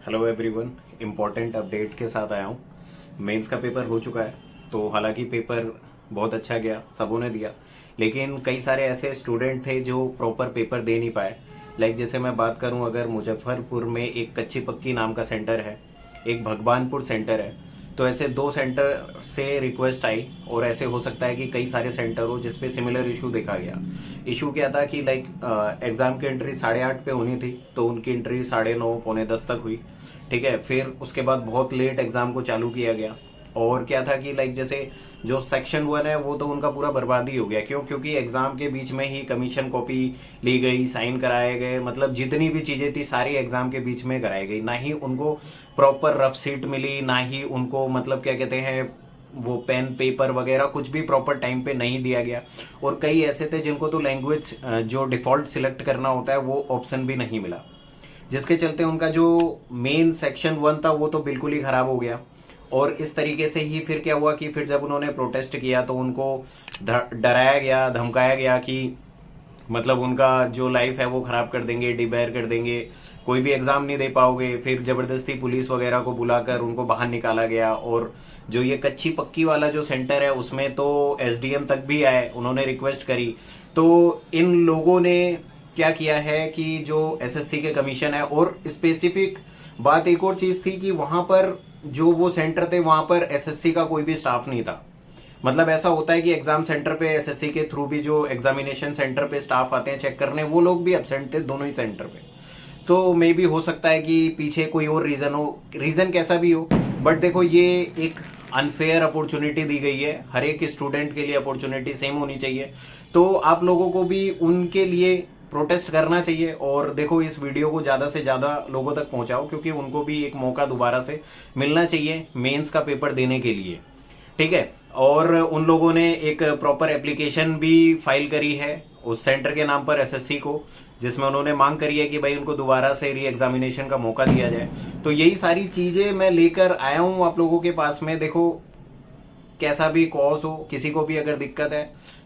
Hello everyone, important update के साथ आया हूँ। मेंस का पेपर हो चुका है। तो हालांकि पेपर बहुत अच्छा गया, सबों ने दिया, लेकिन कई सारे ऐसे स्टूडेंट थे जो प्रॉपर पेपर दे नहीं पाए। लाइक जैसे मैं बात करूँ, अगर मुजफ्फरपुर में एक कच्ची पक्की नाम का सेंटर है, एक भगवानपुर सेंटर है, तो ऐसे दो सेंटर से रिक्वेस्ट आई और ऐसे हो सकता है कि कई सारे सेंटर हो जिसपे सिमिलर इशू देखा गया। इशू क्या था कि लाइक एग्ज़ाम की एंट्री 8:30 पे होनी थी, तो उनकी एंट्री 9:30 पौने 10 तक हुई। ठीक है, फिर उसके बाद बहुत लेट एग्ज़ाम को चालू किया गया। और क्या था कि लाइक जैसे जो सेक्शन 1 है वो तो उनका पूरा बर्बाद ही हो गया। क्यों? क्योंकि एग्ज़ाम के बीच में ही कमीशन कॉपी ली गई, साइन कराए गए, मतलब जितनी भी चीज़ें थी सारी एग्ज़ाम के बीच में कराई गई। ना ही उनको प्रॉपर रफ सीट मिली, ना ही उनको मतलब क्या कहते हैं वो पेन पेपर वगैरह कुछ भी प्रॉपर टाइम पे नहीं दिया गया। और कई ऐसे थे जिनको तो लैंग्वेज जो डिफ़ॉल्ट सिलेक्ट करना होता है वो ऑप्शन भी नहीं मिला, जिसके चलते उनका जो मेन सेक्शन 1 था वो तो बिल्कुल ही ख़राब हो गया। और इस तरीके से ही फिर क्या हुआ कि फिर जब उन्होंने प्रोटेस्ट किया तो उनको डराया गया, धमकाया गया कि मतलब उनका जो लाइफ है वो ख़राब कर देंगे, डिबेयर कर देंगे, कोई भी एग्ज़ाम नहीं दे पाओगे। फिर ज़बरदस्ती पुलिस वगैरह को बुलाकर उनको बाहर निकाला गया। और जो ये कच्ची पक्की वाला जो सेंटर है उसमें तो एसडीएम तक भी आए, उन्होंने रिक्वेस्ट करी। तो इन लोगों ने क्या किया है कि जो एसएससी के कमीशन है, और स्पेसिफिक बात एक और चीज़ थी कि वहाँ पर जो वो सेंटर थे वहाँ पर एसएससी का कोई भी स्टाफ नहीं था। मतलब ऐसा होता है कि एग्जाम सेंटर पे एसएससी के थ्रू भी जो एग्जामिनेशन सेंटर पे स्टाफ आते हैं चेक करने, वो लोग भी एब्सेंट थे दोनों ही सेंटर पे। तो मे भी हो सकता है कि पीछे कोई और रीज़न हो, रीज़न कैसा भी हो, बट देखो ये एक अनफेयर अपॉर्चुनिटी दी गई है। हर एक स्टूडेंट के लिए अपॉर्चुनिटी सेम होनी चाहिए। तो आप लोगों को भी उनके लिए प्रोटेस्ट करना चाहिए। और देखो इस वीडियो को ज़्यादा से ज़्यादा लोगों तक पहुंचाओ, क्योंकि उनको भी एक मौका दोबारा से मिलना चाहिए मेंस का पेपर देने के लिए। ठीक है, और उन लोगों ने एक प्रॉपर एप्लीकेशन भी फाइल करी है उस सेंटर के नाम पर एसएससी को, जिसमें उन्होंने मांग करी है कि भाई उनको दोबारा से री एग्जामिनेशन का मौका दिया जाए। तो यही सारी चीज़ें मैं लेकर आया हूँ आप लोगों के पास में। देखो कैसा भी कॉज हो, किसी को भी अगर दिक्कत है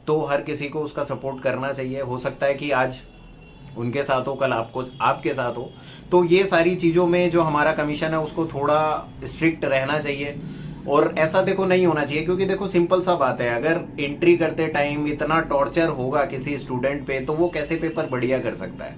तो हर किसी को उसका सपोर्ट करना चाहिए। हो सकता है कि आज उनके साथ हो, कल आपको आपके साथ हो। तो ये सारी चीज़ों में जो हमारा कमीशन है उसको थोड़ा स्ट्रिक्ट रहना चाहिए। और ऐसा देखो नहीं होना चाहिए, क्योंकि देखो सिंपल सा बात है, अगर एंट्री करते टाइम इतना टॉर्चर होगा किसी स्टूडेंट पे तो वो कैसे पेपर बढ़िया कर सकता है।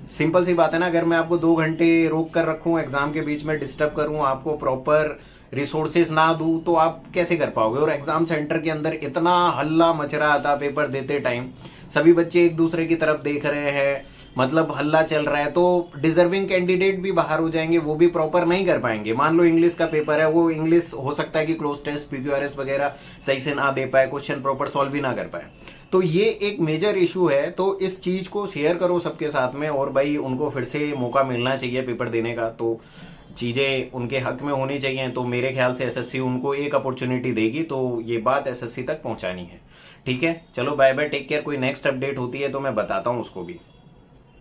सिंपल सी बात है ना, अगर मैं आपको 2 घंटे रोक कर रखूं, एग्जाम के बीच में डिस्टर्ब करूं, आपको प्रॉपर रिसोर्सेज ना दूं, तो आप कैसे कर पाओगे। और एग्जाम सेंटर के अंदर इतना हल्ला मच रहा था पेपर देते टाइम, सभी बच्चे एक दूसरे की तरफ देख रहे हैं, मतलब हल्ला चल रहा है। तो डिजर्विंग कैंडिडेट भी बाहर हो जाएंगे, वो भी प्रॉपर नहीं कर पाएंगे। मान लो इंग्लिश का पेपर है, वो इंग्लिश हो सकता है कि क्लोज टेस्ट पीक्यूआरएस वगैरह सही से ना दे पाए, क्वेश्चन प्रॉपर सॉल्व भी ना कर पाए। तो ये एक मेजर इशू है। तो इस चीज को शेयर करो सबके साथ में, और भाई उनको फिर से मौका मिलना चाहिए पेपर देने का। तो चीज़ें उनके हक में होनी चाहिए। तो मेरे ख्याल से एसएससी उनको एक अपॉर्चुनिटी देगी, तो ये बात एसएससी तक पहुंचानी है। ठीक है, चलो बाय बाय, टेक केयर। कोई नेक्स्ट अपडेट होती है तो मैं बताता हूँ उसको भी।